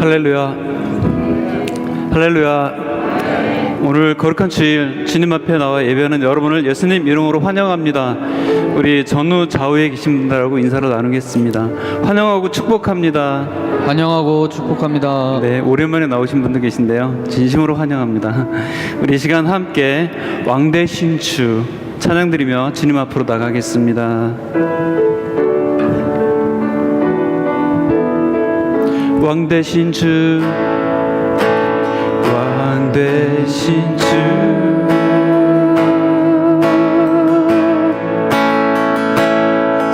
할렐루야, 할렐루야. 오늘 거룩한 주일 주님 앞에 나와 예배하는 여러분을 예수님 이름으로 환영합니다. 우리 전후 좌우에 계신 분들하고 인사를 나누겠습니다. 환영하고 축복합니다. 환영하고 축복합니다. 네, 오랜만에 나오신 분들 계신데요, 진심으로 환영합니다. 우리 이 시간 함께 왕대신추 찬양 드리며 주님 앞으로 나가겠습니다. 왕대신주, 왕대신주,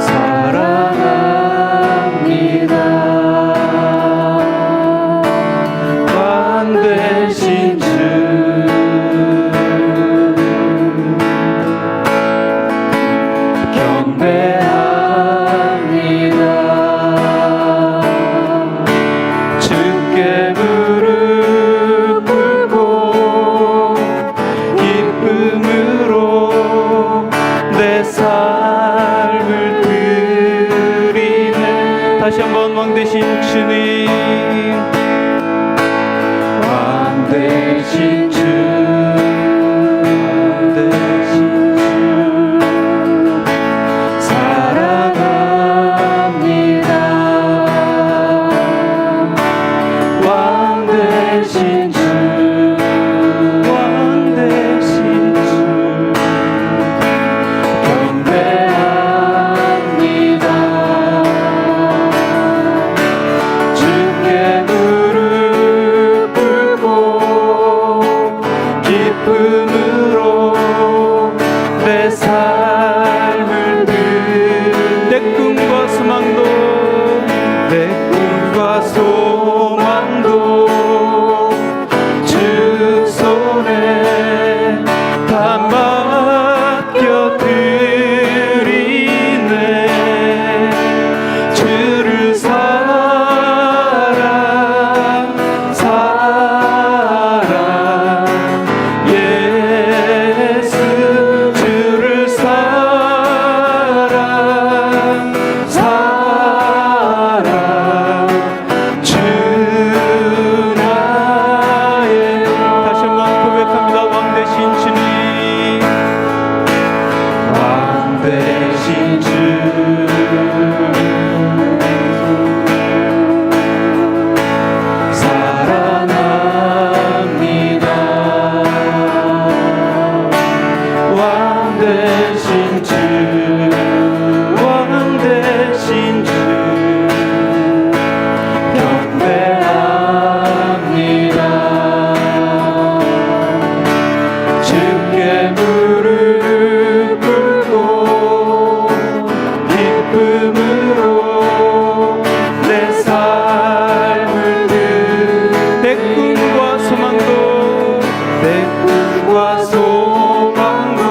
사랑합니다. 왕대신주, 경배합니다. 주께 무릎 꿇고 기쁨으로 내 삶을 드리네. 다시 한번 왕되신 주님, 왕되신 주, 왕되신 주, 사랑합니다. 왕되신 주, 왕되신 주, 경배합니다. 주께 무릎 꿇고 기쁨으로 내 삶을 내 꿈과 소망도, 내 꿈과 소망도 주 손에 다 맡겨드리네. 주를 사랑 예수, 주를 사랑 주 나의. 다시 한번 고백합니다. 왕되신 주님, 왕되신 주, 사랑합니다. 왕되신 주, 왕되신 주, 경배합니다. 주께 무릎 꿇고 기쁨으로 내 삶을 내 꿈과 소망도, 내 꿈과 소망도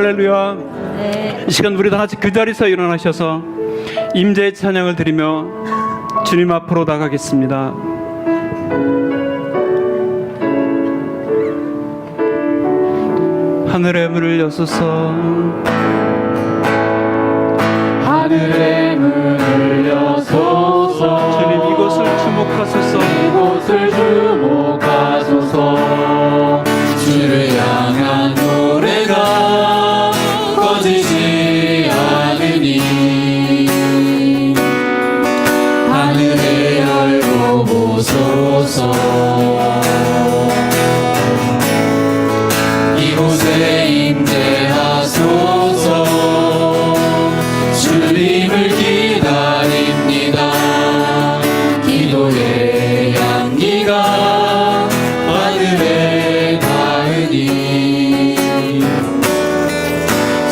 할렐루야. 이 시간 우리 다 같이 그 자리에서 일어나셔서 임재의 찬양을 드리며 주님 앞으로 나가겠습니다. 하늘의 문을 여소서, 하늘의 문을 여소서. 주님 이곳을 주목하소서. 이곳을 주목하소서. 주를 향한 노래가 꺼지지 않으니 하늘을 열고 보소서. 이곳에 임재하소서. 주님을 기다립니다. 기도의 향기가 하늘에 닿으니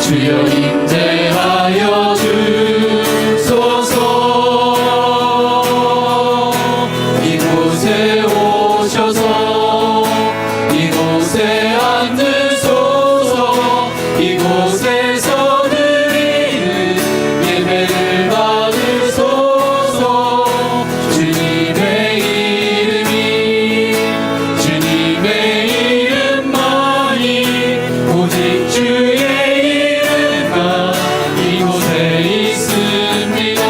주여 임재하여 주소서. 이곳에 오셔서 이곳에 앉으소서. 이곳에서 드리는 예배를 받으소서. 주님의 이름이 주님의 이름만이 오직 주의 이름만 이곳에 있습니다.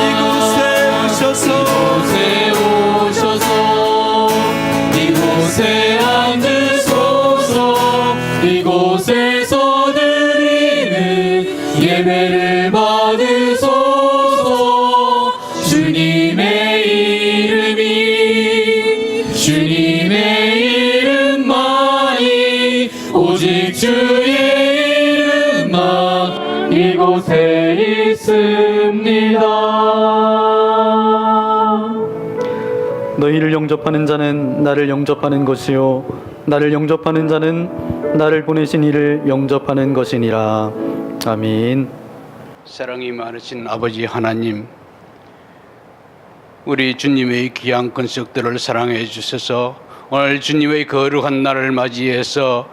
이곳에 앉으소서. 이곳에서 드리는 예배를 받으소서. 주님의 이름이 주님의 이름만이 오직 주의 이름만 이곳에 있습니다. 너희를 영접하는 자는 나를 영접하는 것이요 나를 영접하는 자는 나를 보내신 이를 영접하는 것이니라. 아멘. 사랑이 많으신 아버지 하나님, 우리 주님의 귀한 권속들을 사랑해 주셔서 오늘 주님의 거룩한 날을 맞이해서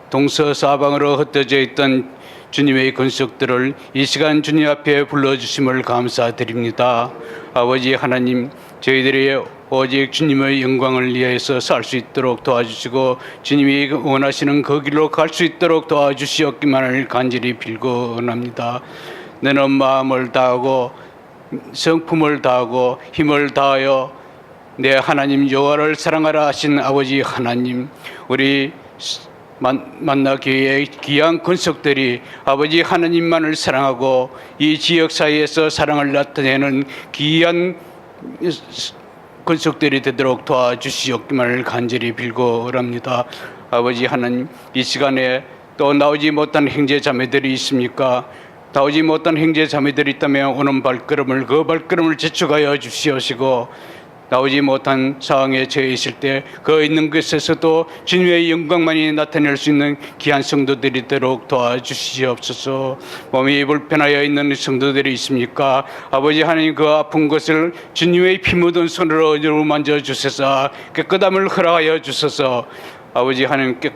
동서사방으로 흩어져 있던 주님의 권속들을 이 시간 주님 앞에 불러주심을 감사드립니다. 아버지 하나님, 저희들이 오직 주님의 영광을 위해서 살 수 있도록 도와주시고 주님이 원하시는 그 길로 갈 수 있도록 도와주시옵기만을 간절히 빌고 원합니다. 너는 마음을 다하고 성품을 다하고 힘을 다하여 내 하나님 여호와를 사랑하라 하신 아버지 하나님, 우리 만나교회의 귀한 권속들이 아버지 하나님만을 사랑하고 이 지역 사회에서 사랑을 나타내는 귀한 권속들이 되도록 도와주시옵기만을 간절히 빌고 오랍니다. 아버지 하나님, 이 시간에 또 나오지 못한 형제 자매들이 있습니까? 나오지 못한 형제 자매들이 있다면 오는 발걸음을 그 발걸음을 재촉하여 주시옵시고, 나오지 못한 상황에 처해 있을 때 그 있는 곳에서도 주님의 영광만이 나타낼 수 있는 귀한 성도들이 되도록 도와주시옵소서. 몸이 불편하여 있는 성도들이 있습니까? 아버지 하나님, 그 아픈 것을 주님의 피 묻은 손으로 어지러 만져주셔서 깨끗함을 허락하여 주셔서 아버지 하나님께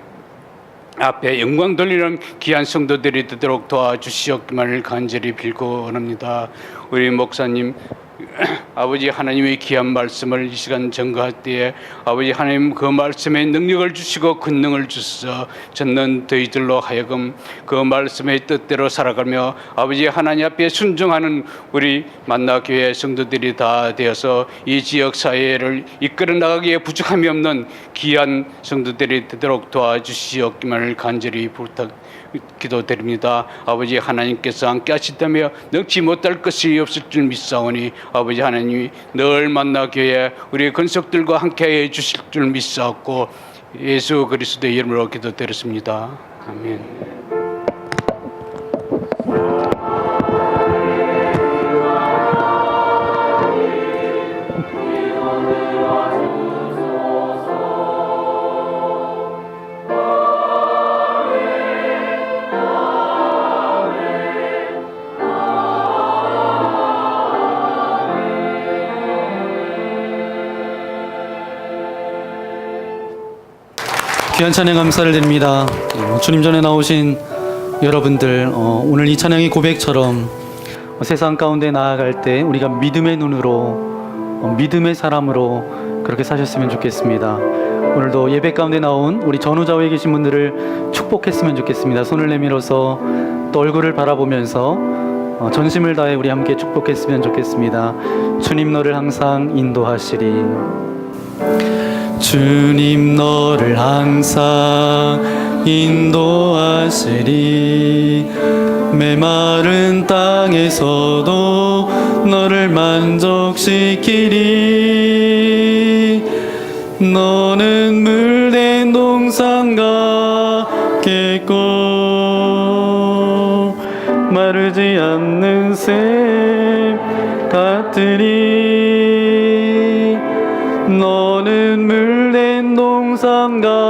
앞에 영광 돌리는 귀한 성도들이 되도록 도와주시옵기만을 간절히 빌고 원합니다. 우리 목사님, 아버지 하나님의 귀한 말씀을 이 시간 전가할 때에 아버지 하나님 그 말씀에 능력을 주시고 권능을 주셔서 전는 저희들로 하여금 그 말씀의 뜻대로 살아가며 아버지 하나님 앞에 순종하는 우리 만나교회 성도들이 다 되어서 이 지역 사회를 이끌어 나가기에 부족함이 없는 귀한 성도들이 되도록 도와주시옵기만을 간절히 기도드립니다. 아버지 하나님께서 함께 하시다며 능치 못할 것이 없을 줄 믿사오니 아버지 하나님이 늘 만나교회 우리 권속들과 함께해 주실 줄 믿사옵고 예수 그리스도의 이름으로 기도드렸습니다. 아멘. 귀한 찬양 감사를 드립니다. 주님 전에 나오신 여러분들 오늘 이 찬양의 고백처럼 세상 가운데 나아갈 때 우리가 믿음의 눈으로 믿음의 사람으로 그렇게 사셨으면 좋겠습니다. 오늘도 예배 가운데 나온 우리 전후좌우에 계신 분들을 축복했으면 좋겠습니다. 손을 내밀어서 또 얼굴을 바라보면서 전심을 다해 우리 함께 축복했으면 좋겠습니다. 주님 너를 항상 인도하시리. 주님 너를 항상 인도하시리. 메마른 땅에서도 너를 만족시키리. 너는 물된 동산 같겠고 마르지 않는 샘 같으리. 너는 물된 동산 같겠고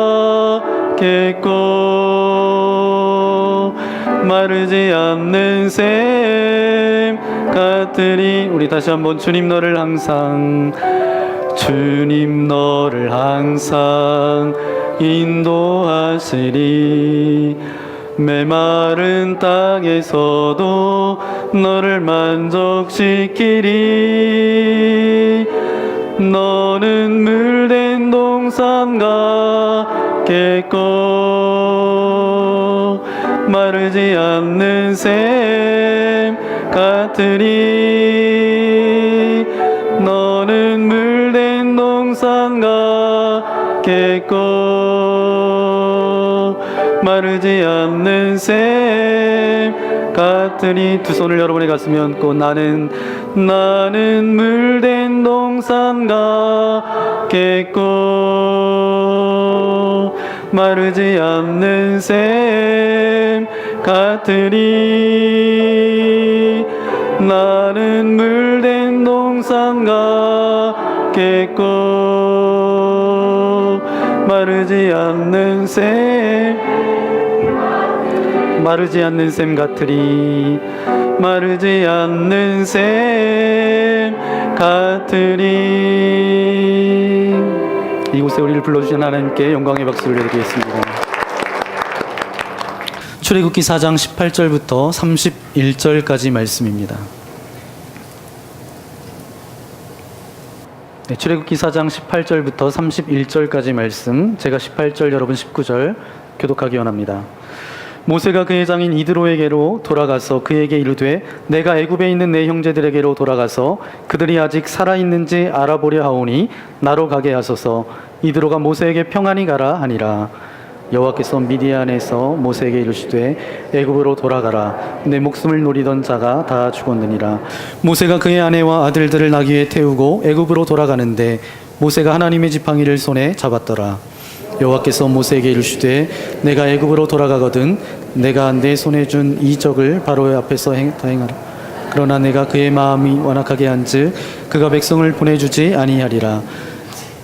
마르지 않는 샘 같으리. 우리 다시 한번 주님 너를 항상 주님 너를 항상 인도하시리. 메마른 땅에서도 너를 만족시키리. 너는 물된 동산 같겠고 마르지 않는 샘 같으리. 너는 물된 동산 같겠고 마르지 않는 샘 같으리. 두 손을 여러분의 가슴에 얹고 나는 물된 동산 같겠고 마르지 않는 샘 같으리. 나는 물된 동산 같겠고 마르지 않는 샘 같으리. 마르지 않는 샘 같으리. 이곳에 우리를 불러주신 하나님께 영광의 박수를 드리겠습니다. 출애굽기 4장 18절부터 31절까지 말씀입니다. 네, 출애굽기 4장 18절부터 31절까지 말씀, 제가 18절 여러분 19절 교독하기 원합니다. 모세가 그의 장인 이드로에게로 돌아가서 그에게 이르되 내가 애굽에 있는 내 형제들에게로 돌아가서 그들이 아직 살아있는지 알아보려 하오니 나로 가게 하소서. 이드로가 모세에게 평안히 가라 하니라. 여호와께서 미디안에서 모세에게 이르시되 애굽으로 돌아가라. 내 목숨을 노리던 자가 다 죽었느니라. 모세가 그의 아내와 아들들을 나귀에 태우고 애굽으로 돌아가는데 모세가 하나님의 지팡이를 손에 잡았더라. 여호와께서 모세에게 이르시되 내가 애굽으로 돌아가거든 내가 내 손에 준 이적을 바로의 앞에서 다행하라. 그러나 내가 그의 마음이 완악하게 한즉 그가 백성을 보내주지 아니하리라.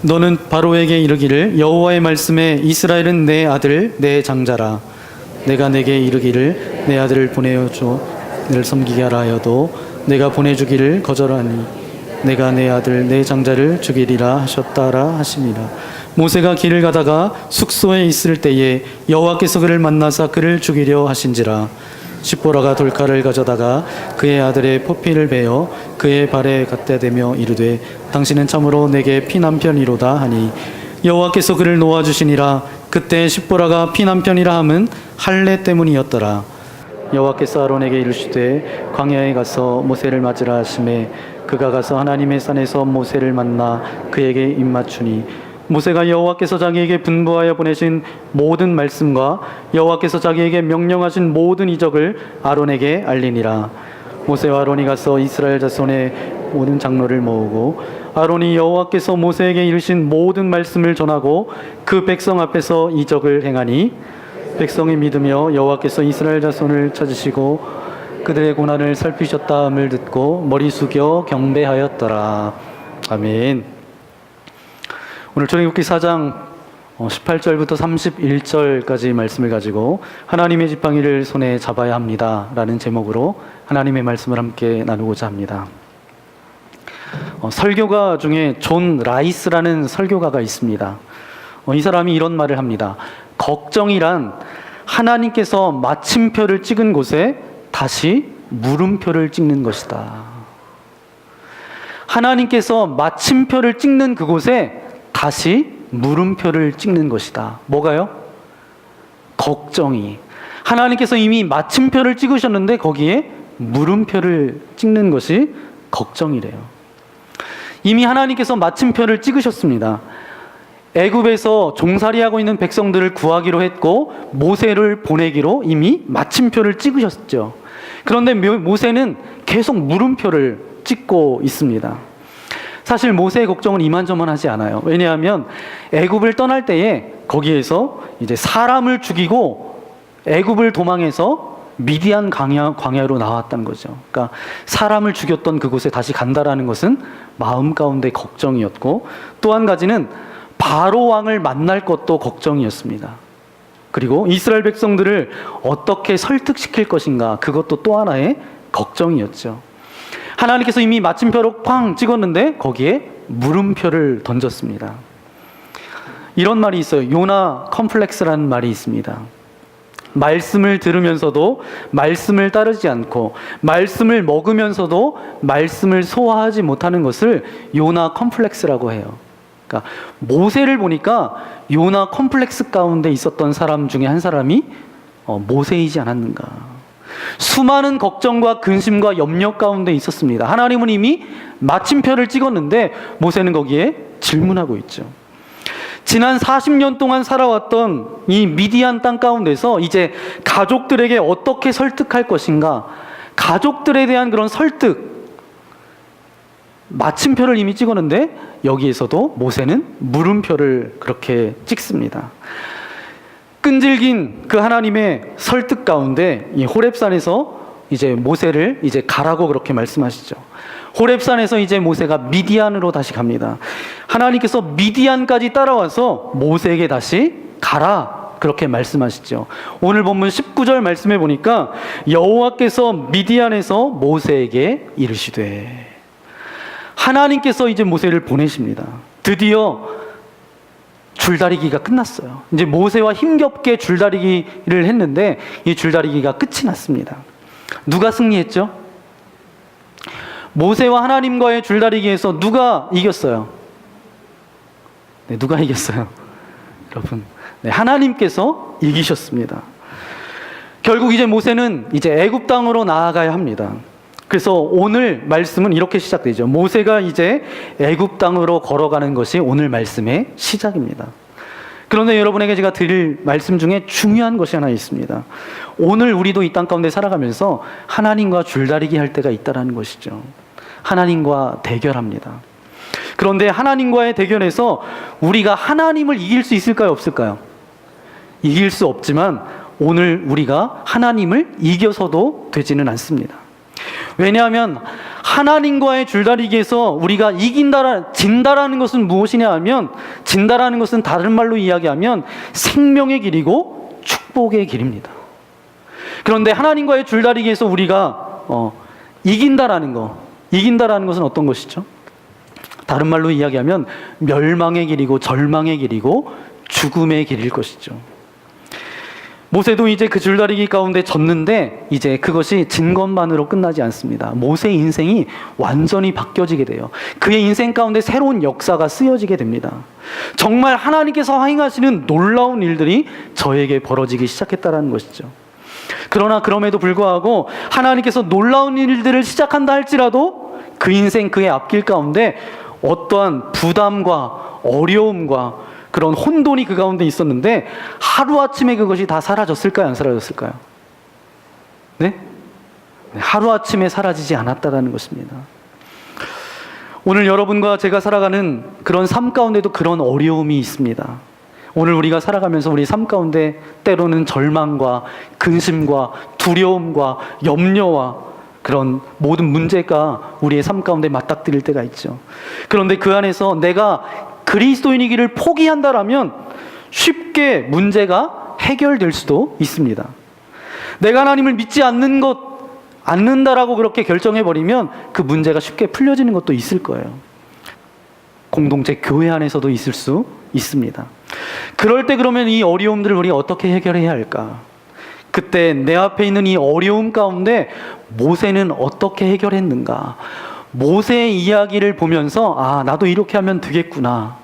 너는 바로에게 이르기를 여호와의 말씀에 이스라엘은 내 아들 내 장자라. 내가 내게 이르기를 내 아들을 보내어줘 너를 섬기게 하라 하여도 내가 보내주기를 거절하니 내가 내 아들 내 장자를 죽이리라 하셨다라 하시니라. 모세가 길을 가다가 숙소에 있을 때에 여호와께서 그를 만나사 그를 죽이려 하신지라. 십보라가 돌칼을 가져다가 그의 아들의 포피를 베어 그의 발에 갖다 대며 이르되 당신은 참으로 내게 피난편이로다 하니 여호와께서 그를 놓아주시니라. 그때 십보라가 피난편이라 함은 할례 때문이었더라. 여호와께서 아론에게 이르시되 광야에 가서 모세를 맞으라 하시매 그가 가서 하나님의 산에서 모세를 만나 그에게 입맞추니 모세가 여호와께서 자기에게 분부하여 보내신 모든 말씀과 여호와께서 자기에게 명령하신 모든 이적을 아론에게 알리니라. 모세와 아론이 가서 이스라엘 자손의 모든 장로를 모으고 아론이 여호와께서 모세에게 이르신 모든 말씀을 전하고 그 백성 앞에서 이적을 행하니 백성이 믿으며 여호와께서 이스라엘 자손을 찾으시고 그들의 고난을 살피셨다 함을 듣고 머리 숙여 경배하였더라. 아멘. 오늘 출애굽기 4장 18절부터 31절까지 말씀을 가지고 하나님의 지팡이를 손에 잡아야 합니다 라는 제목으로 하나님의 말씀을 함께 나누고자 합니다. 설교가 중에 존 라이스라는 설교가가 있습니다. 이 사람이 이런 말을 합니다. 걱정이란 하나님께서 마침표를 찍은 곳에 다시 물음표를 찍는 것이다. 하나님께서 마침표를 찍는 그곳에 다시 물음표를 찍는 것이다. 뭐가요? 걱정이. 하나님께서 이미 마침표를 찍으셨는데 거기에 물음표를 찍는 것이 걱정이래요. 이미 하나님께서 마침표를 찍으셨습니다. 애굽에서 종살이하고 있는 백성들을 구하기로 했고 모세를 보내기로 이미 마침표를 찍으셨죠. 그런데 모세는 계속 물음표를 찍고 있습니다. 사실 모세의 걱정은 이만저만하지 않아요. 왜냐하면 애굽을 떠날 때에 거기에서 이제 사람을 죽이고 애굽을 도망해서 미디안 광야로 나왔다는 거죠. 그러니까 사람을 죽였던 그곳에 다시 간다라는 것은 마음 가운데 걱정이었고, 또 한 가지는 바로 왕을 만날 것도 걱정이었습니다. 그리고 이스라엘 백성들을 어떻게 설득시킬 것인가, 그것도 또 하나의 걱정이었죠. 하나님께서 이미 마침표로 쾅 찍었는데 거기에 물음표를 던졌습니다. 이런 말이 있어요. 요나 컴플렉스라는 말이 있습니다. 말씀을 들으면서도 말씀을 따르지 않고 말씀을 먹으면서도 말씀을 소화하지 못하는 것을 요나 컴플렉스라고 해요. 그러니까 모세를 보니까 요나 컴플렉스 가운데 있었던 사람 중에 한 사람이 모세이지 않았는가. 수많은 걱정과 근심과 염려 가운데 있었습니다. 하나님은 이미 마침표를 찍었는데 모세는 거기에 질문하고 있죠. 지난 40년 동안 살아왔던 이 미디안 땅 가운데서 이제 가족들에게 어떻게 설득할 것인가, 가족들에 대한 그런 설득, 마침표를 이미 찍었는데 여기에서도 모세는 물음표를 그렇게 찍습니다. 끈질긴 그 하나님의 설득 가운데 이 호렙산에서 이제 모세를 이제 가라고 그렇게 말씀하시죠. 호렙산에서 이제 모세가 미디안으로 다시 갑니다. 하나님께서 미디안까지 따라와서 모세에게 다시 가라 그렇게 말씀하시죠. 오늘 본문 19절 말씀해 보니까 여호와께서 미디안에서 모세에게 이르시되, 하나님께서 이제 모세를 보내십니다. 드디어 줄다리기가 끝났어요. 이제 모세와 힘겹게 줄다리기를 했는데 이 줄다리기가 끝이 났습니다. 누가 승리했죠? 모세와 하나님과의 줄다리기에서 누가 이겼어요? 네, 누가 이겼어요? 여러분, 네, 하나님께서 이기셨습니다. 결국 이제 모세는 이제 애굽 땅으로 나아가야 합니다. 그래서 오늘 말씀은 이렇게 시작되죠. 모세가 이제 애굽 땅으로 걸어가는 것이 오늘 말씀의 시작입니다. 그런데 여러분에게 제가 드릴 말씀 중에 중요한 것이 하나 있습니다. 오늘 우리도 이 땅 가운데 살아가면서 하나님과 줄다리기 할 때가 있다는 것이죠. 하나님과 대결합니다. 그런데 하나님과의 대결에서 우리가 하나님을 이길 수 있을까요? 없을까요? 이길 수 없지만 오늘 우리가 하나님을 이겨서도 되지는 않습니다. 왜냐하면 하나님과의 줄다리기에서 우리가 진다라는 것은 무엇이냐 하면, 진다라는 것은 다른 말로 이야기하면 생명의 길이고 축복의 길입니다. 그런데 하나님과의 줄다리기에서 우리가 이긴다라는 것은 어떤 것이죠? 다른 말로 이야기하면 멸망의 길이고 절망의 길이고 죽음의 길일 것이죠. 모세도 이제 그 줄다리기 가운데 졌는데 이제 그것이 진 것만으로 끝나지 않습니다. 모세의 인생이 완전히 바뀌어지게 돼요. 그의 인생 가운데 새로운 역사가 쓰여지게 됩니다. 정말 하나님께서 행하시는 놀라운 일들이 저에게 벌어지기 시작했다는 것이죠. 그러나 그럼에도 불구하고 하나님께서 놀라운 일들을 시작한다 할지라도 그 인생, 그의 앞길 가운데 어떠한 부담과 어려움과 그런 혼돈이 그 가운데 있었는데 하루아침에 그것이 다 사라졌을까요? 안 사라졌을까요? 네? 하루아침에 사라지지 않았다는 것입니다. 오늘 여러분과 제가 살아가는 그런 삶 가운데도 그런 어려움이 있습니다. 오늘 우리가 살아가면서 우리 삶 가운데 때로는 절망과 근심과 두려움과 염려와 그런 모든 문제가 우리의 삶 가운데 맞닥뜨릴 때가 있죠. 그런데 그 안에서 내가 그리스도인이기를 포기한다라면 쉽게 문제가 해결될 수도 있습니다. 내가 하나님을 믿지 않는다라고 그렇게 결정해버리면 그 문제가 쉽게 풀려지는 것도 있을 거예요. 공동체 교회 안에서도 있을 수 있습니다. 그럴 때 그러면 이 어려움들을 우리가 어떻게 해결해야 할까? 그때 내 앞에 있는 이 어려움 가운데 모세는 어떻게 해결했는가? 모세의 이야기를 보면서 아, 나도 이렇게 하면 되겠구나.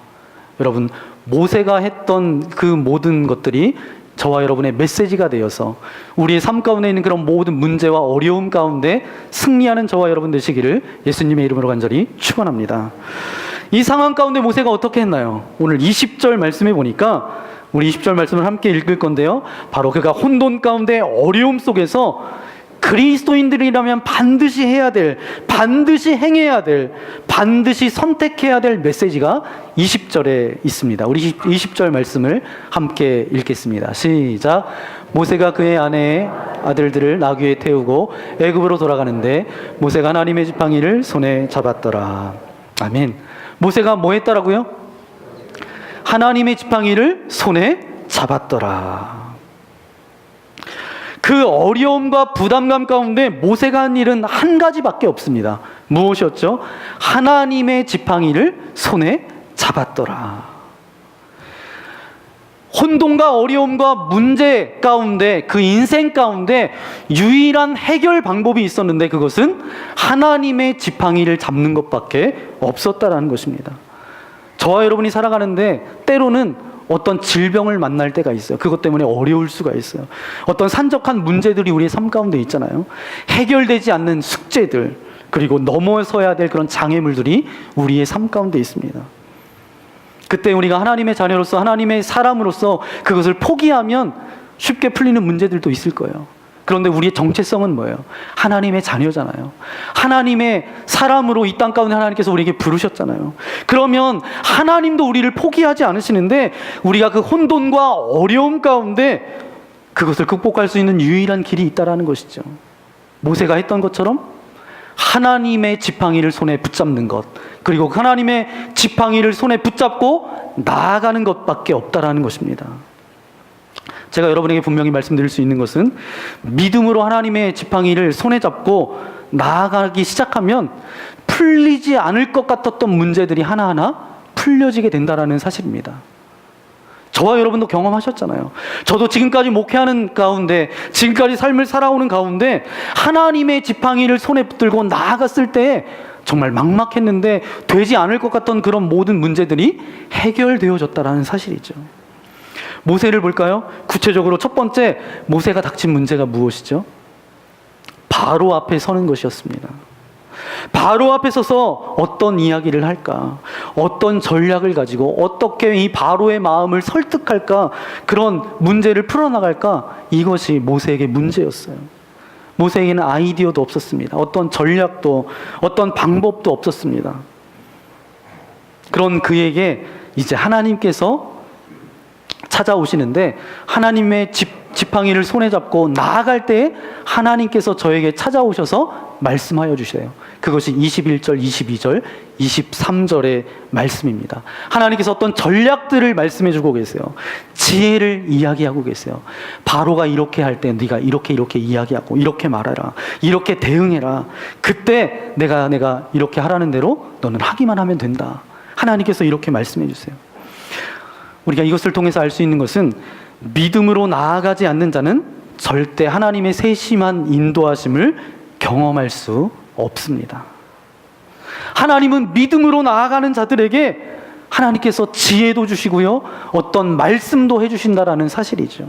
여러분, 모세가 했던 그 모든 것들이 저와 여러분의 메시지가 되어서 우리의 삶 가운데 있는 그런 모든 문제와 어려움 가운데 승리하는 저와 여러분 되시기를 예수님의 이름으로 간절히 축원합니다. 이 상황 가운데 모세가 어떻게 했나요? 오늘 20절 말씀해 보니까 우리 20절 말씀을 함께 읽을 건데요. 바로 그가 혼돈 가운데 어려움 속에서 그리스도인들이라면 반드시 해야 될, 반드시 행해야 될, 반드시 선택해야 될 메시지가 20절에 있습니다. 우리 20절 말씀을 함께 읽겠습니다. 시작. 모세가 그의 아내의 아들들을 나귀에 태우고 애굽으로 돌아가는데 모세가 하나님의 지팡이를 손에 잡았더라. 아멘. 모세가 뭐 했더라고요? 하나님의 지팡이를 손에 잡았더라. 그 어려움과 부담감 가운데 모세가 한 일은 한 가지밖에 없습니다. 무엇이었죠? 하나님의 지팡이를 손에 잡았더라. 혼돈과 어려움과 문제 가운데, 그 인생 가운데 유일한 해결 방법이 있었는데 그것은 하나님의 지팡이를 잡는 것밖에 없었다라는 것입니다. 저와 여러분이 살아가는데 때로는 어떤 질병을 만날 때가 있어요. 그것 때문에 어려울 수가 있어요. 어떤 산적한 문제들이 우리의 삶 가운데 있잖아요. 해결되지 않는 숙제들, 그리고 넘어서야 될 그런 장애물들이 우리의 삶 가운데 있습니다. 그때 우리가 하나님의 자녀로서, 하나님의 사람으로서 그것을 포기하면 쉽게 풀리는 문제들도 있을 거예요. 그런데 우리의 정체성은 뭐예요? 하나님의 자녀잖아요. 하나님의 사람으로 이 땅 가운데 하나님께서 우리에게 부르셨잖아요. 그러면 하나님도 우리를 포기하지 않으시는데 우리가 그 혼돈과 어려움 가운데 그것을 극복할 수 있는 유일한 길이 있다라는 것이죠. 모세가 했던 것처럼 하나님의 지팡이를 손에 붙잡는 것, 그리고 하나님의 지팡이를 손에 붙잡고 나아가는 것밖에 없다라는 것입니다. 제가 여러분에게 분명히 말씀드릴 수 있는 것은 믿음으로 하나님의 지팡이를 손에 잡고 나아가기 시작하면 풀리지 않을 것 같았던 문제들이 하나하나 풀려지게 된다는 사실입니다. 저와 여러분도 경험하셨잖아요. 저도 지금까지 목회하는 가운데, 지금까지 삶을 살아오는 가운데 하나님의 지팡이를 손에 붙들고 나아갔을 때 정말 막막했는데 되지 않을 것 같던 그런 모든 문제들이 해결되어졌다는 사실이죠. 모세를 볼까요? 구체적으로 첫 번째, 모세가 닥친 문제가 무엇이죠? 바로 앞에 서는 것이었습니다. 바로 앞에 서서 어떤 이야기를 할까? 어떤 전략을 가지고 어떻게 이 바로의 마음을 설득할까? 그런 문제를 풀어나갈까? 이것이 모세에게 문제였어요. 모세에게는 아이디어도 없었습니다. 어떤 전략도, 어떤 방법도 없었습니다. 그런 그에게 이제 하나님께서 찾아오시는데 하나님의 지팡이를 손에 잡고 나아갈 때 하나님께서 저에게 찾아오셔서 말씀하여 주세요. 그것이 21절, 22절, 23절의 말씀입니다. 하나님께서 어떤 전략들을 말씀해 주고 계세요. 지혜를 이야기하고 계세요. 바로가 이렇게 할 때 네가 이렇게 이야기하고 이렇게 말하라. 이렇게 대응해라. 그때 내가 이렇게 하라는 대로 너는 하기만 하면 된다. 하나님께서 이렇게 말씀해 주세요. 우리가 이것을 통해서 알 수 있는 것은 믿음으로 나아가지 않는 자는 절대 하나님의 세심한 인도하심을 경험할 수 없습니다. 하나님은 믿음으로 나아가는 자들에게 하나님께서 지혜도 주시고요, 어떤 말씀도 해주신다라는 사실이죠.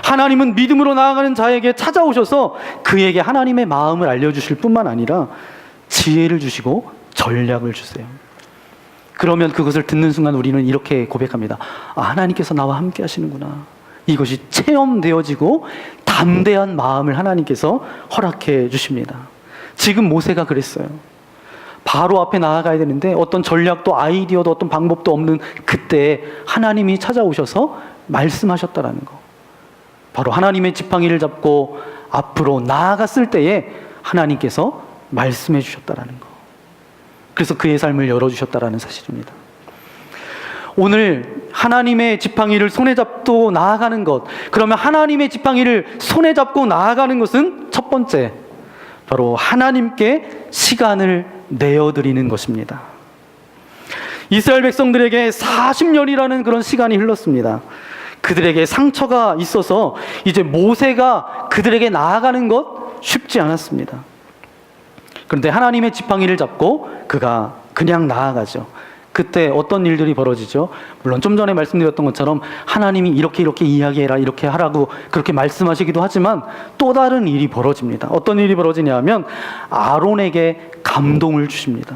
하나님은 믿음으로 나아가는 자에게 찾아오셔서 그에게 하나님의 마음을 알려주실 뿐만 아니라 지혜를 주시고 전략을 주세요. 그러면 그것을 듣는 순간 우리는 이렇게 고백합니다. 아, 하나님께서 나와 함께 하시는구나. 이것이 체험되어지고 담대한 마음을 하나님께서 허락해 주십니다. 지금 모세가 그랬어요. 바로 앞에 나아가야 되는데 어떤 전략도 아이디어도 어떤 방법도 없는 그때 하나님이 찾아오셔서 말씀하셨다라는 거. 바로 하나님의 지팡이를 잡고 앞으로 나아갔을 때에 하나님께서 말씀해 주셨다라는 거. 그래서 그의 삶을 열어주셨다라는 사실입니다. 오늘 하나님의 지팡이를 손에 잡고 나아가는 것, 그러면 하나님의 지팡이를 손에 잡고 나아가는 것은 첫 번째, 바로 하나님께 시간을 내어드리는 것입니다. 이스라엘 백성들에게 40년이라는 그런 시간이 흘렀습니다. 그들에게 상처가 있어서 이제 모세가 그들에게 나아가는 것 쉽지 않았습니다. 그런데 하나님의 지팡이를 잡고 그가 그냥 나아가죠. 그때 어떤 일들이 벌어지죠? 물론 좀 전에 말씀드렸던 것처럼 하나님이 이렇게 이야기해라, 이렇게 하라고 그렇게 말씀하시기도 하지만 또 다른 일이 벌어집니다. 어떤 일이 벌어지냐면 아론에게 감동을 주십니다.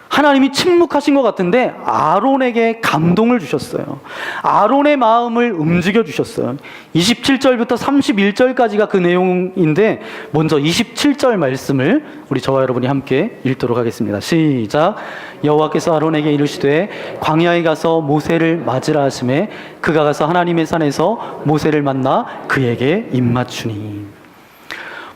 하나님이 침묵하신 것 같은데 아론에게 감동을 주셨어요. 아론의 마음을 움직여 주셨어요. 27절부터 31절까지가 그 내용인데 먼저 27절 말씀을 우리 저와 여러분이 함께 읽도록 하겠습니다. 시작. 여호와께서 아론에게 이르시되 광야에 가서 모세를 맞으라 하시매 그가 가서 하나님의 산에서 모세를 만나 그에게 입맞추니.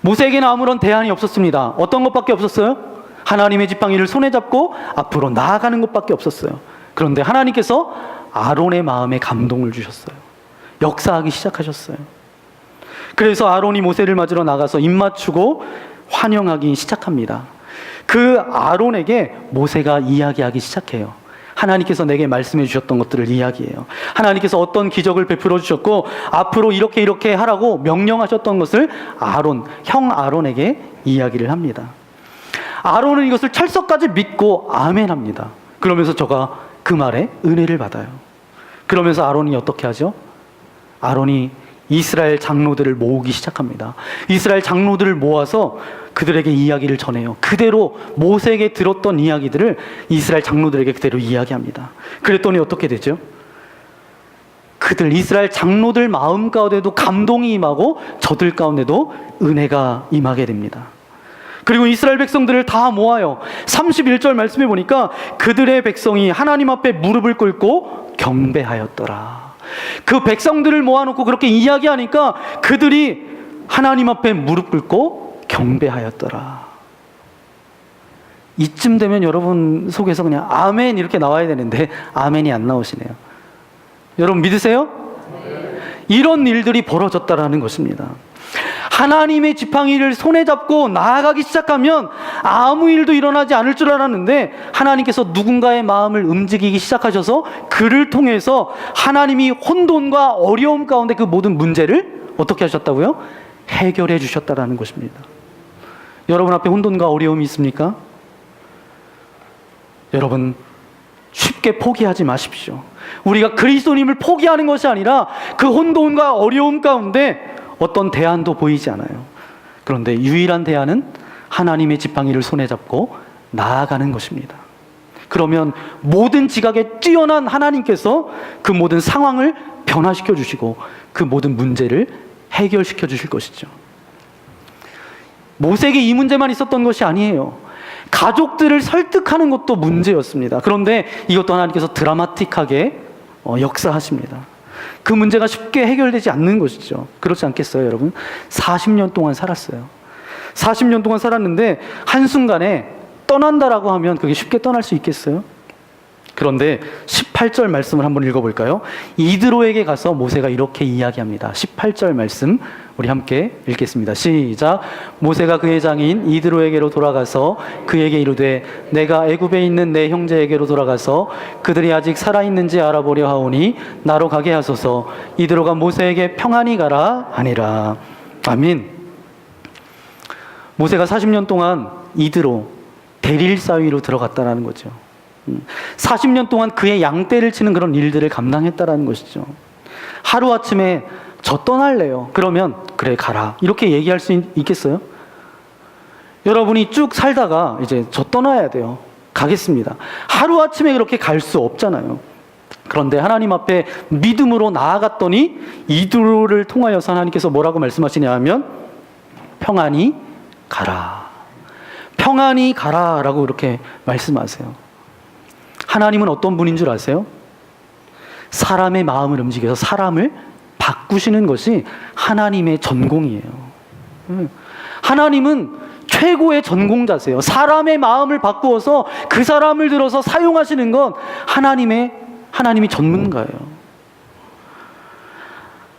모세에게는 아무런 대안이 없었습니다. 어떤 것밖에 없었어요? 하나님의 지팡이를 손에 잡고 앞으로 나아가는 것밖에 없었어요. 그런데 하나님께서 아론의 마음에 감동을 주셨어요. 역사하기 시작하셨어요. 그래서 아론이 모세를 맞으러 나가서 입맞추고 환영하기 시작합니다. 그 아론에게 모세가 이야기하기 시작해요. 하나님께서 내게 말씀해 주셨던 것들을 이야기해요. 하나님께서 어떤 기적을 베풀어 주셨고 앞으로 이렇게 하라고 명령하셨던 것을 형 아론에게 이야기를 합니다. 아론은 이것을 철석까지 믿고 아멘합니다. 그러면서 저가 그 말에 은혜를 받아요. 그러면서 아론이 어떻게 하죠? 아론이 이스라엘 장로들을 모으기 시작합니다. 이스라엘 장로들을 모아서 그들에게 이야기를 전해요. 그대로 모세에게 들었던 이야기들을 이스라엘 장로들에게 그대로 이야기합니다. 그랬더니 어떻게 되죠? 그들 이스라엘 장로들 마음 가운데도 감동이 임하고 저들 가운데도 은혜가 임하게 됩니다. 그리고 이스라엘 백성들을 다 모아요. 31절 말씀해 보니까 그들의 백성이 하나님 앞에 무릎을 꿇고 경배하였더라. 그 백성들을 모아놓고 그렇게 이야기하니까 그들이 하나님 앞에 무릎 꿇고 경배하였더라. 이쯤 되면 여러분 속에서 그냥 아멘 이렇게 나와야 되는데 아멘이 안 나오시네요. 여러분 믿으세요? 이런 일들이 벌어졌다라는 것입니다. 하나님의 지팡이를 손에 잡고 나아가기 시작하면 아무 일도 일어나지 않을 줄 알았는데 하나님께서 누군가의 마음을 움직이기 시작하셔서 그를 통해서 하나님이 혼돈과 어려움 가운데 그 모든 문제를 어떻게 하셨다고요? 해결해 주셨다라는 것입니다. 여러분 앞에 혼돈과 어려움이 있습니까? 여러분 쉽게 포기하지 마십시오. 우리가 그리스도님을 포기하는 것이 아니라 그 혼돈과 어려움 가운데 어떤 대안도 보이지 않아요. 그런데 유일한 대안은 하나님의 지팡이를 손에 잡고 나아가는 것입니다. 그러면 모든 지각에 뛰어난 하나님께서 그 모든 상황을 변화시켜 주시고 그 모든 문제를 해결시켜 주실 것이죠. 모세에게 이 문제만 있었던 것이 아니에요. 가족들을 설득하는 것도 문제였습니다. 그런데 이것도 하나님께서 드라마틱하게 역사하십니다. 그 문제가 쉽게 해결되지 않는 것이죠. 그렇지 않겠어요, 여러분? 40년 동안 살았어요. 40년 동안 살았는데 한순간에 떠난다라고 하면 그게 쉽게 떠날 수 있겠어요? 그런데 18절 말씀을 한번 읽어볼까요? 이드로에게 가서 모세가 이렇게 이야기합니다. 18절 말씀 우리 함께 읽겠습니다. 시작. 모세가 그의 장인 이드로에게로 돌아가서 그에게 이르되 내가 애굽에 있는 내 형제에게로 돌아가서 그들이 아직 살아있는지 알아보려 하오니 나로 가게 하소서. 이드로가 모세에게 평안히 가라 하니라. 아멘. 모세가 40년 동안 이드로 대릴 사위로 들어갔다라는 거죠. 40년 동안 그의 양떼를 치는 그런 일들을 감당했다라는 것이죠. 하루아침에 저 떠날래요. 그러면 그래 가라 이렇게 얘기할 수 있겠어요? 여러분이 쭉 살다가 이제 저 떠나야 돼요. 가겠습니다. 하루아침에 그렇게 갈 수 없잖아요. 그런데 하나님 앞에 믿음으로 나아갔더니 이드로를 통하여서 하나님께서 뭐라고 말씀하시냐 하면 평안히 가라. 평안히 가라라고 이렇게 말씀하세요. 하나님은 어떤 분인 줄 아세요? 사람의 마음을 움직여서 사람을 바꾸시는 것이 하나님의 전공이에요. 하나님은 최고의 전공자세요. 사람의 마음을 바꾸어서 그 사람을 들어서 사용하시는 건 하나님이 전문가예요.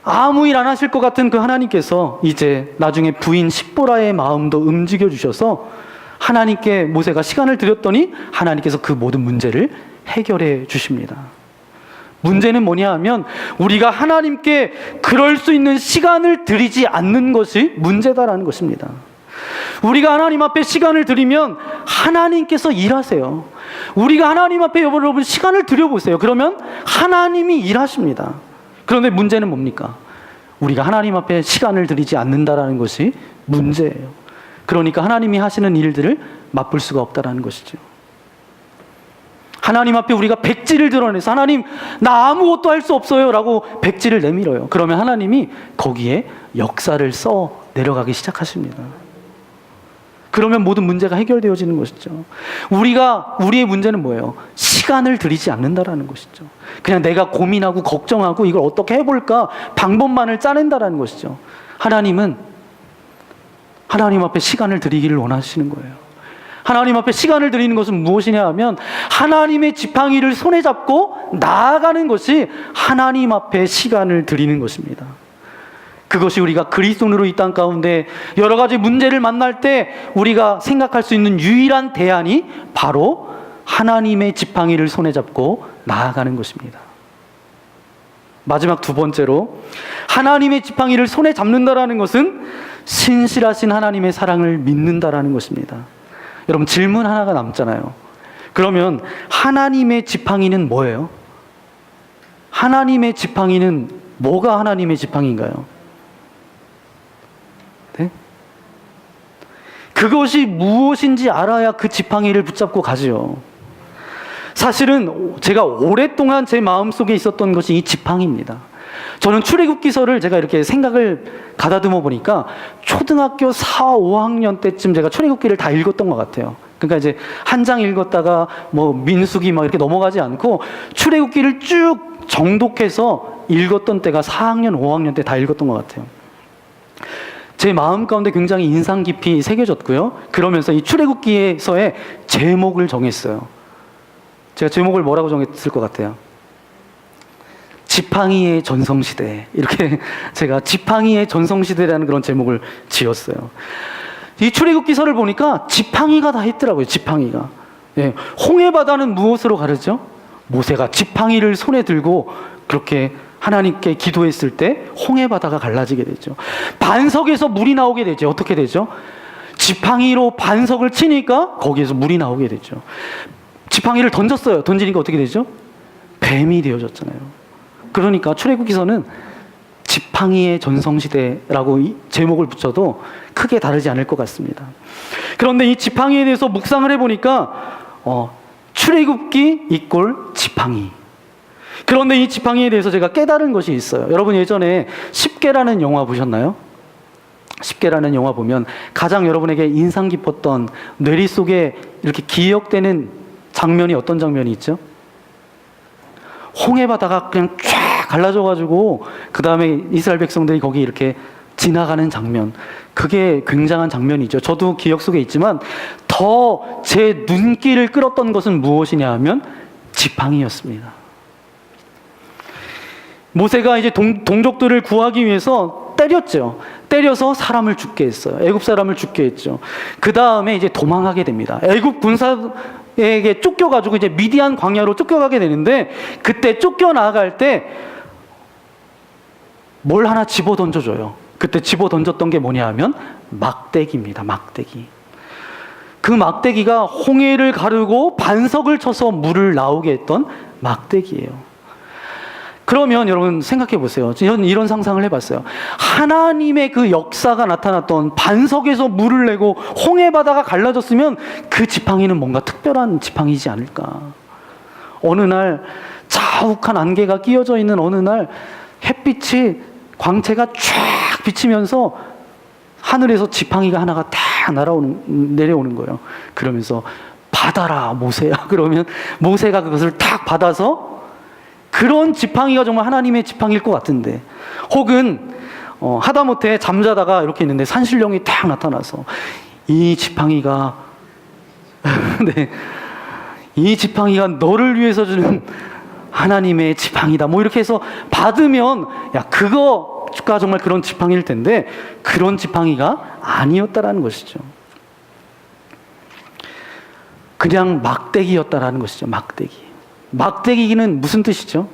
아무 일 안 하실 것 같은 그 하나님께서 이제 나중에 부인 십보라의 마음도 움직여 주셔서 하나님께 모세가 시간을 드렸더니 하나님께서 그 모든 문제를 해결해 주십니다. 문제는 뭐냐 하면 우리가 하나님께 그럴 수 있는 시간을 드리지 않는 것이 문제다라는 것입니다. 우리가 하나님 앞에 시간을 드리면 하나님께서 일하세요. 우리가 하나님 앞에 여러분 시간을 드려보세요. 그러면 하나님이 일하십니다. 그런데 문제는 뭡니까? 우리가 하나님 앞에 시간을 드리지 않는다라는 것이 문제예요. 그러니까 하나님이 하시는 일들을 맛볼 수가 없다라는 것이죠. 하나님 앞에 우리가 백지를 드러내서 하나님 나 아무것도 할 수 없어요 라고 백지를 내밀어요. 그러면 하나님이 거기에 역사를 써 내려가기 시작하십니다. 그러면 모든 문제가 해결되어지는 것이죠. 우리의 문제는 뭐예요? 시간을 들이지 않는다라는 것이죠. 그냥 내가 고민하고 걱정하고 이걸 어떻게 해볼까 방법만을 짜낸다라는 것이죠. 하나님은 하나님 앞에 시간을 드리기를 원하시는 거예요. 하나님 앞에 시간을 드리는 것은 무엇이냐 하면 하나님의 지팡이를 손에 잡고 나아가는 것이 하나님 앞에 시간을 드리는 것입니다. 그것이 우리가 그리스도인으로 이 땅 가운데 여러 가지 문제를 만날 때 우리가 생각할 수 있는 유일한 대안이 바로 하나님의 지팡이를 손에 잡고 나아가는 것입니다. 마지막 두 번째로 하나님의 지팡이를 손에 잡는다라는 것은 신실하신 하나님의 사랑을 믿는다라는 것입니다. 여러분 질문 하나가 남잖아요. 그러면 하나님의 지팡이는 뭐예요? 하나님의 지팡이는 뭐가 하나님의 지팡이인가요? 네? 그것이 무엇인지 알아야 그 지팡이를 붙잡고 가지요. 사실은 제가 오랫동안 제 마음속에 있었던 것이 이 지팡이입니다. 저는 출애굽기서를 제가 이렇게 생각을 가다듬어 보니까 초등학교 4, 5학년 때쯤 제가 출애굽기를 다 읽었던 것 같아요. 그러니까 이제 한 장 읽었다가 뭐 민수기 막 이렇게 넘어가지 않고 출애굽기를 쭉 정독해서 읽었던 때가 4학년, 5학년 때 다 읽었던 것 같아요. 제 마음 가운데 굉장히 인상 깊이 새겨졌고요. 그러면서 이 출애굽기에서의 제목을 정했어요. 제가 제목을 뭐라고 정했을 것 같아요? 지팡이의 전성시대. 이렇게 제가 지팡이의 전성시대라는 그런 제목을 지었어요. 이 출애굽기서를 보니까 지팡이가 다 있더라고요. 지팡이가. 예, 홍해바다는 무엇으로 가르죠? 모세가 지팡이를 손에 들고 그렇게 하나님께 기도했을 때 홍해바다가 갈라지게 되죠. 반석에서 물이 나오게 되죠. 어떻게 되죠? 지팡이로 반석을 치니까 거기에서 물이 나오게 되죠. 지팡이를 던졌어요. 던지니까 어떻게 되죠? 뱀이 되어졌잖아요. 그러니까 출애굽기서는 지팡이의 전성시대라고 제목을 붙여도 크게 다르지 않을 것 같습니다. 그런데 이 지팡이에 대해서 묵상을 해보니까 출애굽기 이꼴 지팡이. 그런데 이 지팡이에 대해서 제가 깨달은 것이 있어요. 여러분 예전에 10개라는 영화 보셨나요? 10개라는 영화 보면 가장 여러분에게 인상 깊었던 뇌리 속에 이렇게 기억되는 장면이 어떤 장면이 있죠? 홍해바다가 그냥 쫙 갈라져가지고 그 다음에 이스라엘 백성들이 거기 이렇게 지나가는 장면, 그게 굉장한 장면이죠. 저도 기억 속에 있지만 더 제 눈길을 끌었던 것은 무엇이냐 하면 지팡이였습니다. 모세가 이제 동족들을 구하기 위해서 때렸죠. 때려서 사람을 죽게 했어요. 애굽 사람을 죽게 했죠. 그 다음에 이제 도망하게 됩니다. 애굽 군사에게 쫓겨가지고 이제 미디안 광야로 쫓겨가게 되는데 그때 쫓겨나갈 때 뭘 하나 집어 던져줘요. 그때 집어 던졌던 게 뭐냐 하면 막대기입니다. 막대기. 그 막대기가 홍해를 가르고 반석을 쳐서 물을 나오게 했던 막대기예요. 그러면 여러분 생각해 보세요. 저는 이런 상상을 해봤어요. 하나님의 그 역사가 나타났던 반석에서 물을 내고 홍해바다가 갈라졌으면 그 지팡이는 뭔가 특별한 지팡이지 않을까. 어느 날 자욱한 안개가 끼어져 있는 어느 날 햇빛이 광채가 쫙 비치면서 하늘에서 지팡이가 하나가 딱 내려오는 거예요. 그러면서 받아라 모세야. 그러면 모세가 그것을 탁 받아서 그런 지팡이가 정말 하나님의 지팡이일 것 같은데, 혹은 하다못해 잠자다가 이렇게 있는데 산신령이 딱 나타나서 이 지팡이가 네, 이 지팡이가 너를 위해서 주는 하나님의 지팡이다. 뭐 이렇게 해서 받으면 야 그거가 정말 그런 지팡이일 텐데 그런 지팡이가 아니었다라는 것이죠. 그냥 막대기였다라는 것이죠. 막대기. 막대기는 무슨 뜻이죠?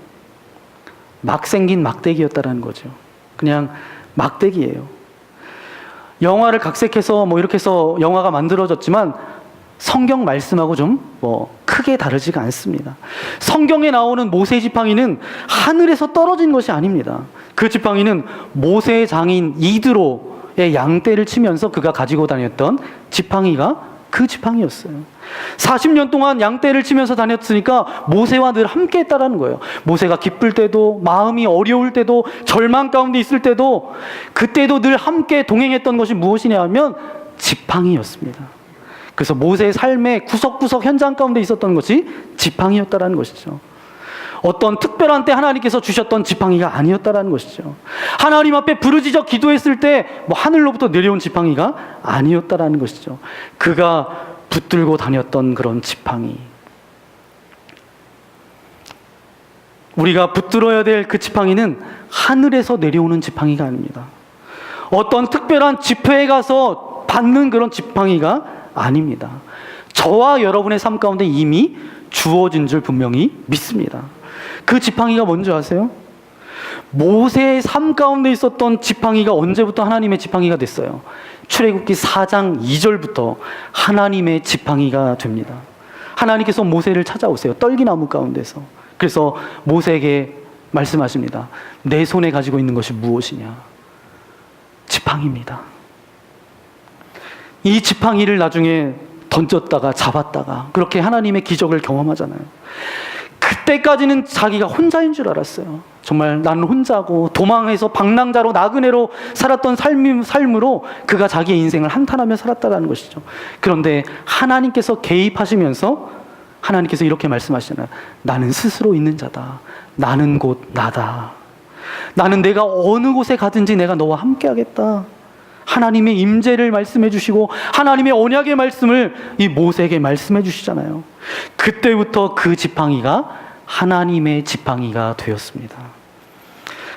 막 생긴 막대기였다라는 거죠. 그냥 막대기예요. 영화를 각색해서 뭐 이렇게 해서 영화가 만들어졌지만 성경 말씀하고 좀 크게 다르지가 않습니다. 성경에 나오는 모세 지팡이는 하늘에서 떨어진 것이 아닙니다. 그 지팡이는 모세의 장인 이드로의 양떼를 치면서 그가 가지고 다녔던 지팡이가 그 지팡이였어요. 40년 동안 양떼를 치면서 다녔으니까 모세와 늘 함께 했다라는 거예요. 모세가 기쁠 때도, 마음이 어려울 때도, 절망 가운데 있을 때도, 그때도 늘 함께 동행했던 것이 무엇이냐 하면 지팡이였습니다. 그래서 모세의 삶의 구석구석 현장 가운데 있었던 것이 지팡이였다라는 것이죠. 어떤 특별한 때 하나님께서 주셨던 지팡이가 아니었다라는 것이죠. 하나님 앞에 부르짖어 기도했을 때 하늘로부터 내려온 지팡이가 아니었다라는 것이죠. 그가 붙들고 다녔던 그런 지팡이. 우리가 붙들어야 될 그 지팡이는 하늘에서 내려오는 지팡이가 아닙니다. 어떤 특별한 집회에 가서 받는 그런 지팡이가 아닙니다. 저와 여러분의 삶 가운데 이미 주어진 줄 분명히 믿습니다. 그 지팡이가 뭔지 아세요? 모세의 삶 가운데 있었던 지팡이가 언제부터 하나님의 지팡이가 됐어요? 출애굽기 4장 2절부터 하나님의 지팡이가 됩니다. 하나님께서 모세를 찾아오세요. 떨기나무 가운데서. 그래서 모세에게 말씀하십니다. 내 손에 가지고 있는 것이 무엇이냐? 지팡이입니다. 이 지팡이를 나중에 던졌다가 잡았다가 그렇게 하나님의 기적을 경험하잖아요. 그때까지는 자기가 혼자인 줄 알았어요. 정말 나는 혼자고 도망해서 방랑자로 나그네로 살았던 삶으로 그가 자기의 인생을 한탄하며 살았다는 것이죠. 그런데 하나님께서 개입하시면서 하나님께서 이렇게 말씀하시잖아요. 나는 스스로 있는 자다. 나는 곧 나다. 나는 내가 어느 곳에 가든지 내가 너와 함께 하겠다. 하나님의 임재를 말씀해 주시고 하나님의 언약의 말씀을 이 모세에게 말씀해 주시잖아요. 그때부터 그 지팡이가 하나님의 지팡이가 되었습니다.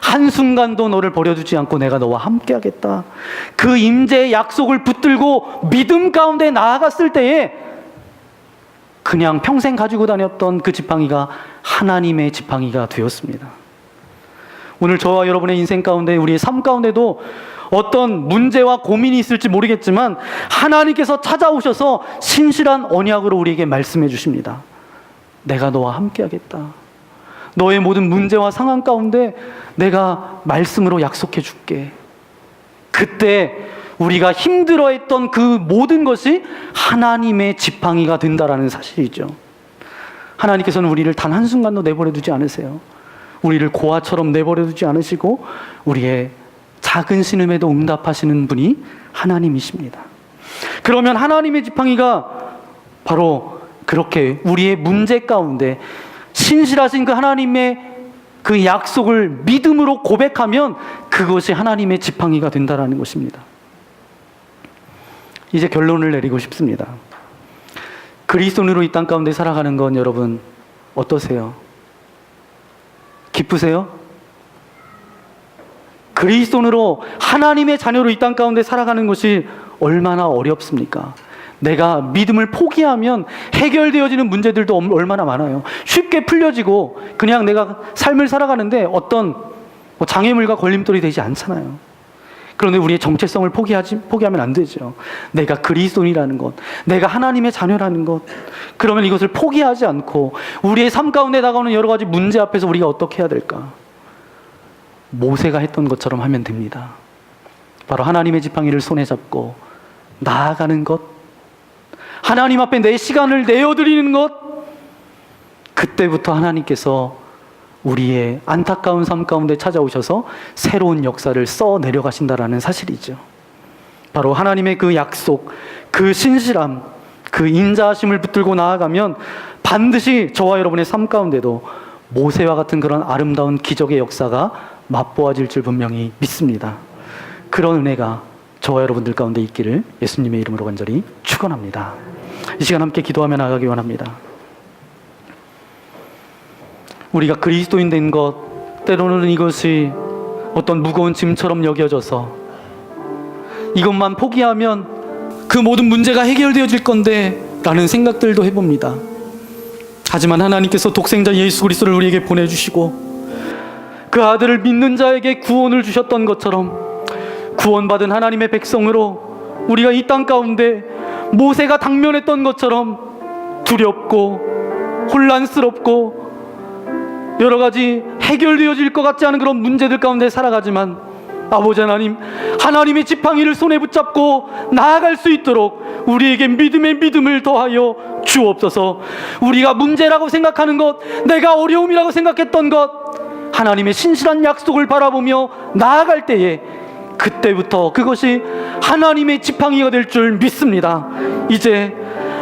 한순간도 너를 버려두지 않고 내가 너와 함께 하겠다. 그 임재의 약속을 붙들고 믿음 가운데 나아갔을 때에 그냥 평생 가지고 다녔던 그 지팡이가 하나님의 지팡이가 되었습니다. 오늘 저와 여러분의 인생 가운데 우리의 삶 가운데도 어떤 문제와 고민이 있을지 모르겠지만 하나님께서 찾아오셔서 신실한 언약으로 우리에게 말씀해 주십니다. 내가 너와 함께 하겠다. 너의 모든 문제와 상황 가운데 내가 말씀으로 약속해 줄게. 그때 우리가 힘들어했던 그 모든 것이 하나님의 지팡이가 된다라는 사실이죠. 하나님께서는 우리를 단 한순간도 내버려 두지 않으세요. 우리를 고아처럼 내버려 두지 않으시고 우리의 작은 신음에도 응답하시는 분이 하나님이십니다. 그러면 하나님의 지팡이가 바로 그렇게 우리의 문제 가운데 신실하신 그 하나님의 그 약속을 믿음으로 고백하면 그것이 하나님의 지팡이가 된다라는 것입니다. 이제 결론을 내리고 싶습니다. 그리스도인으로 이 땅 가운데 살아가는 건 여러분 어떠세요? 기쁘세요? 그리스도인으로 하나님의 자녀로 이 땅 가운데 살아가는 것이 얼마나 어렵습니까? 내가 믿음을 포기하면 해결되어지는 문제들도 얼마나 많아요. 쉽게 풀려지고 그냥 내가 삶을 살아가는데 어떤 장애물과 걸림돌이 되지 않잖아요. 그런데 우리의 정체성을 포기하면 안 되죠. 내가 그리스도인이라는 것, 내가 하나님의 자녀라는 것, 그러면 이것을 포기하지 않고 우리의 삶 가운데 다가오는 여러 가지 문제 앞에서 우리가 어떻게 해야 될까? 모세가 했던 것처럼 하면 됩니다. 바로 하나님의 지팡이를 손에 잡고 나아가는 것, 하나님 앞에 내 시간을 내어드리는 것, 그때부터 하나님께서 우리의 안타까운 삶 가운데 찾아오셔서 새로운 역사를 써 내려가신다라는 사실이죠. 바로 하나님의 그 약속, 그 신실함, 그 인자하심을 붙들고 나아가면 반드시 저와 여러분의 삶 가운데도 모세와 같은 그런 아름다운 기적의 역사가 맛보아질 줄 분명히 믿습니다. 그런 은혜가 저와 여러분들 가운데 있기를 예수님의 이름으로 간절히 축원합니다. 이 시간 함께 기도하며 나가기 원합니다. 우리가 그리스도인 된 것, 때로는 이것이 어떤 무거운 짐처럼 여겨져서 이것만 포기하면 그 모든 문제가 해결되어질 건데 라는 생각들도 해봅니다. 하지만 하나님께서 독생자 예수 그리스도를 우리에게 보내주시고 그 그 아들을 믿는 자에게 구원을 주셨던 것처럼 구원받은 하나님의 백성으로 우리가 이 땅 가운데 모세가 당면했던 것처럼 두렵고 혼란스럽고 여러 가지 해결되어질 것 같지 않은 그런 문제들 가운데 살아가지만 아버지 하나님, 하나님의 지팡이를 손에 붙잡고 나아갈 수 있도록 우리에게 믿음의 믿음을 더하여 주옵소서. 우리가 문제라고 생각하는 것, 내가 어려움이라고 생각했던 것, 하나님의 신실한 약속을 바라보며 나아갈 때에 그때부터 그것이 하나님의 지팡이가 될 줄 믿습니다. 이제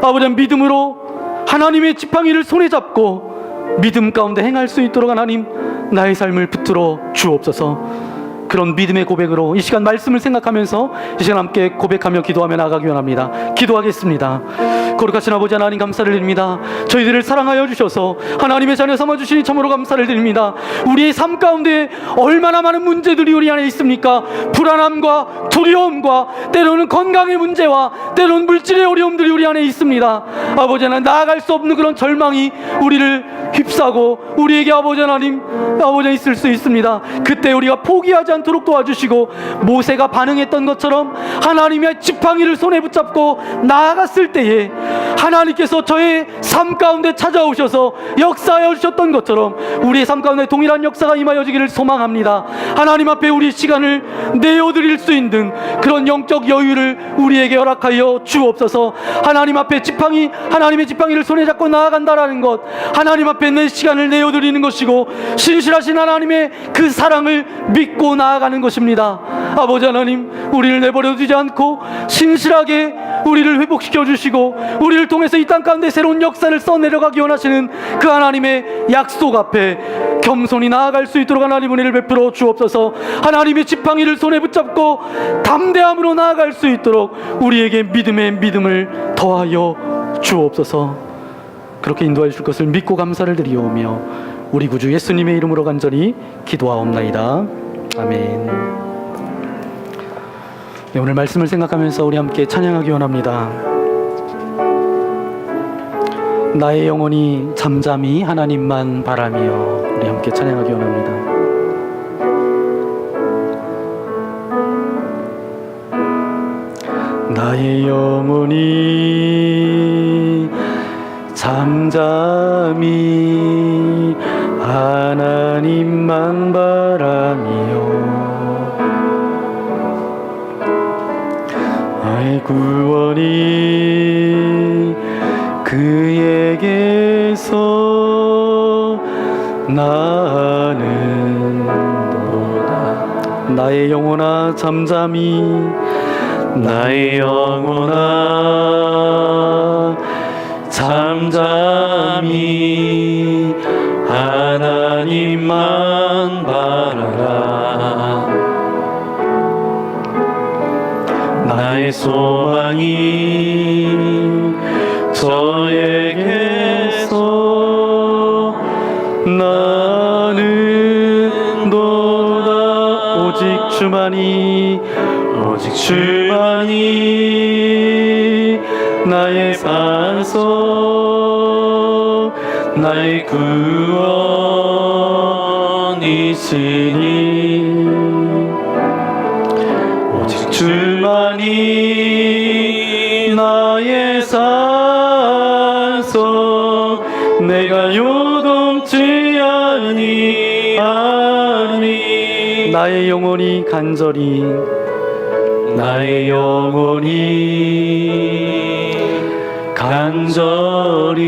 아버지 믿음으로 하나님의 지팡이를 손에 잡고 믿음 가운데 행할 수 있도록 하나님 나의 삶을 붙들어 주옵소서. 그런 믿음의 고백으로 이 시간 말씀을 생각하면서 이 시간 함께 고백하며 기도하며 나아가기 원합니다. 기도하겠습니다. 거룩하신 아버지 하나님 감사를 드립니다. 저희들을 사랑하여 주셔서 하나님의 자녀 삼아주시니 참으로 감사를 드립니다. 우리의 삶 가운데 얼마나 많은 문제들이 우리 안에 있습니까? 불안함과 두려움과 때로는 건강의 문제와 때로는 물질의 어려움들이 우리 안에 있습니다. 아버지 하나님, 나아갈 수 없는 그런 절망이 우리를 휩싸고 우리에게 아버지 하나님 있을 수 있습니다. 그때 우리가 포기하지 않도록 도와주시고 모세가 반응했던 것처럼 하나님의 지팡이를 손에 붙잡고 나아갔을 때에 하나님께서 저의 삶 가운데 찾아오셔서 역사하여 주셨던 것처럼 우리의 삶 가운데 동일한 역사가 임하여지기를 소망합니다. 하나님 앞에 우리 시간을 내어드릴 수 있는 그런 영적 여유를 우리에게 허락하여 주옵소서. 하나님 앞에 하나님의 지팡이를 손에 잡고 나아간다라는 것, 하나님 앞에 내 시간을 내어드리는 것이고 신실하신 하나님의 그 사랑을 믿고 나아가는 것입니다. 아버지 하나님, 우리를 내버려 두지 않고 신실하게 우리를 회복시켜 주시고 우리를 통해서 이 땅 가운데 새로운 역사를 써내려가기 원하시는 그 하나님의 약속 앞에 겸손히 나아갈 수 있도록 하나님 은혜를 베풀어 주옵소서. 하나님의 지팡이를 손에 붙잡고 담대함으로 나아갈 수 있도록 우리에게 믿음의 믿음을 더하여 주옵소서. 그렇게 인도해 줄 것을 믿고 감사를 드리오며 우리 구주 예수님의 이름으로 간절히 기도하옵나이다. 아멘. 네, 오늘 말씀을 생각하면서 우리 함께 찬양하기 원합니다. 나의 영혼이 잠잠히 하나님만 바라며, 우리 함께 찬양하기 원합니다. 나의 영혼이 잠잠히 하나님만 바라며 나의 구원이 그에게서 나는도다. 나의 영혼아 잠잠히, 나의 영혼아 잠잠히 하나님만 바라라. 나의 소망이 저에게서 나는 도다. 오직 주만이 나의 산소 나의 구원이시니 오직 주만이 나의 산소 내가 요동치 않으니 나의 영혼이 간절히 나의 영혼이 간절히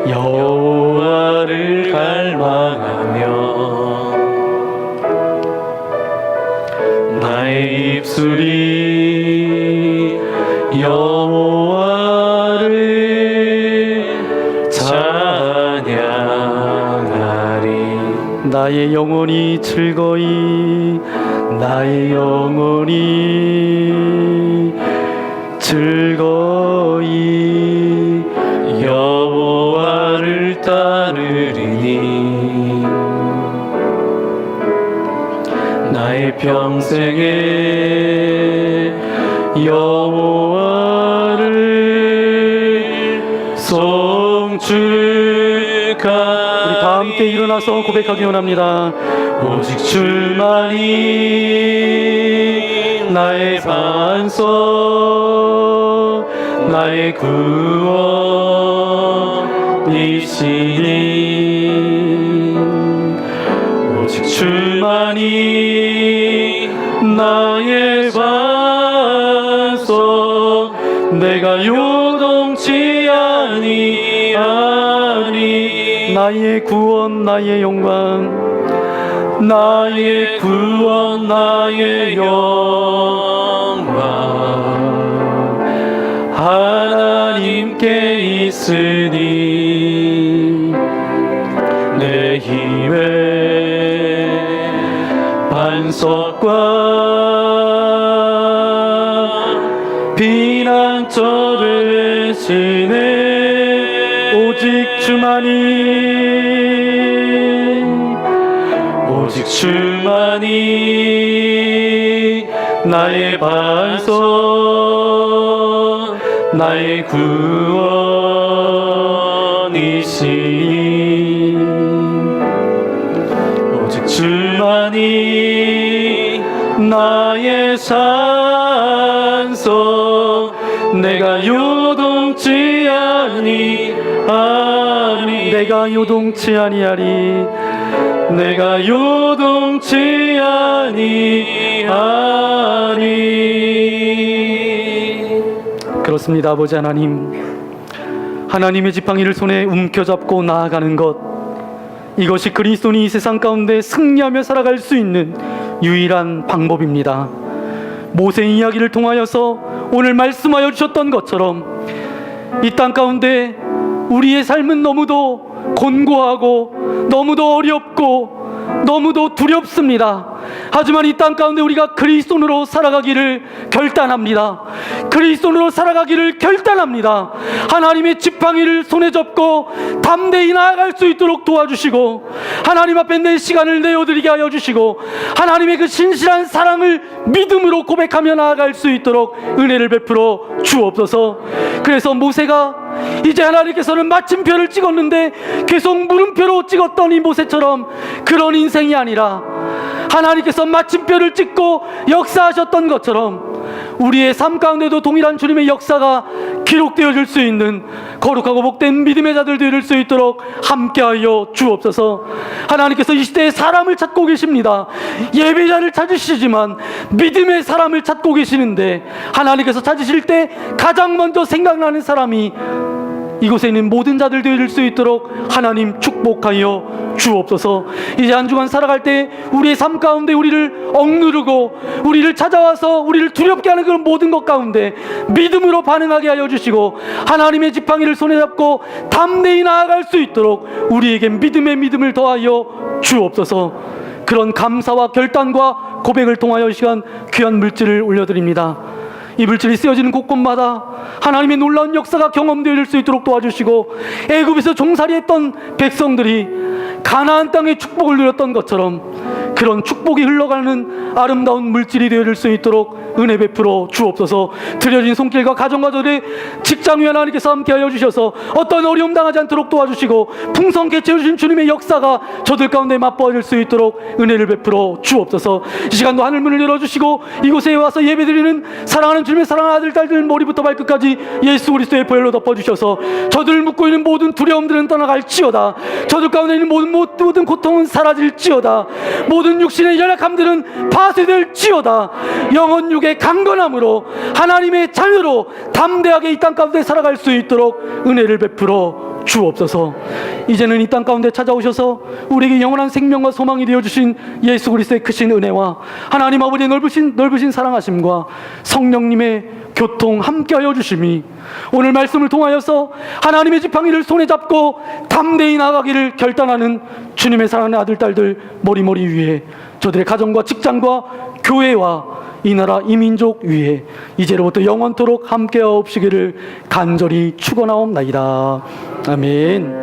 여호와를 갈망하며 나의 입술이 여호와를 찬양하리. 나의 영혼이 즐거이 나의 영혼이 즐거이 여호와를 따르리니 나의 평생에 여호와를 송축하리. 우리 다 함께 일어나서 고백하기 원합니다. 오직 줄만이 나의 반석, 나의 구원이시니. 오직 줄만이 나의 반석, 내가 요동치 아니하니. 나의 구원, 나의 영광, 나의 구원, 나의 영광, 하나님께 있으니. 내 힘의 반석과 피난처 되시네. 오직 주만이, 오직 주만이 나의 반석, 나의 구원이시니. 오직 주만이 나의 산성, 내가 요동치 아니하리. 내가 요동치 아니하리. 내가 요동치 아니하리. 그렇습니다. 아버지 하나님, 하나님의 지팡이를 손에 움켜잡고 나아가는 것, 이것이 그리스도인이 이 세상 가운데 승리하며 살아갈 수 있는 유일한 방법입니다. 모세 이야기를 통하여서 오늘 말씀하여 주셨던 것처럼 이 땅 가운데 우리의 삶은 너무도 곤고하고 너무도 어렵고 너무도 두렵습니다. 하지만 이 땅 가운데 우리가 그리스도인으로 살아가기를 결단합니다. 그리스도인으로 살아가기를 결단합니다. 하나님의 지팡이를 손에 잡고 담대히 나아갈 수 있도록 도와주시고, 하나님 앞에 내 시간을 내어드리게 하여 주시고, 하나님의 그 신실한 사랑을 믿음으로 고백하며 나아갈 수 있도록 은혜를 베풀어 주옵소서. 그래서 모세가 이제 하나님께서는 마침표를 찍었는데 계속 물음표로 찍었던 이 모세처럼 그런 인생이 아니라 하나님께서 마침표를 찍고 역사하셨던 것처럼 우리의 삶 가운데도 동일한 주님의 역사가 기록되어질 수 있는 거룩하고 복된 믿음의 자들 되릴 수 있도록 함께하여 주옵소서. 하나님께서 이 시대에 사람을 찾고 계십니다. 예배자를 찾으시지만 믿음의 사람을 찾고 계시는데, 하나님께서 찾으실 때 가장 먼저 생각나는 사람이 이곳에 있는 모든 자들 되릴 수 있도록 하나님 축복하여 주옵소서. 이제 한 주간 살아갈 때 우리의 삶 가운데 우리를 억누르고 우리를 찾아와서 우리를 두렵게 하는 그런 모든 것 가운데 믿음으로 반응하게 하여 주시고, 하나님의 지팡이를 손에 잡고 담대히 나아갈 수 있도록 우리에게 믿음의 믿음을 더하여 주옵소서. 그런 감사와 결단과 고백을 통하여 이 시간 귀한 물질을 올려드립니다. 이 물질이 쓰여지는 곳곳마다 하나님의 놀라운 역사가 경험되어질 수 있도록 도와주시고, 애굽에서 종살이했던 백성들이 가나안 땅의 축복을 누렸던 것처럼 그런 축복이 흘러가는 아름다운 물질이 되어질 수 있도록 은혜 베풀어 주옵소서. 드려진 손길과 가정과 저들의 직장 위에 하나님께서 함께하여 주셔서 어떤 어려움 당하지 않도록 도와주시고, 풍성케 채워주신 주님의 역사가 저들 가운데 맛보아질 수 있도록 은혜를 베풀어 주옵소서. 이 시간도 하늘문을 열어주시고 이곳에 와서 예배드리는 사랑하는 주님의 사랑하는 아들 딸들 머리부터 발끝까지 예수 그리스도의 보혈로 덮어주셔서 저들을 묶고 있는 모든 두려움들은 떠나갈지어다. 저들 가운데 있는 모든 고통은 사라질지어다. 모든 육신의 연약함들은 파쇄될지어다. 영혼 육의 강건함으로 하나님의 자유로 담대하게 이 땅 가운데 살아갈 수 있도록 은혜를 베풀어 주옵소서. 이제는 이 땅 가운데 찾아오셔서 우리에게 영원한 생명과 소망이 되어주신 예수 그리스도의 크신 은혜와 하나님 아버지의 넓으신 사랑하심과 성령님의 교통 함께하여 주심이 오늘 말씀을 통하여서 하나님의 지팡이를 손에 잡고 담대히 나아가기를 결단하는 주님의 사랑하는 아들 딸들 머리머리 위에, 저들의 가정과 직장과 교회와 이 나라 이 민족 위에 이제로부터 영원토록 함께하옵시기를 간절히 축원하옵나이다. 아멘.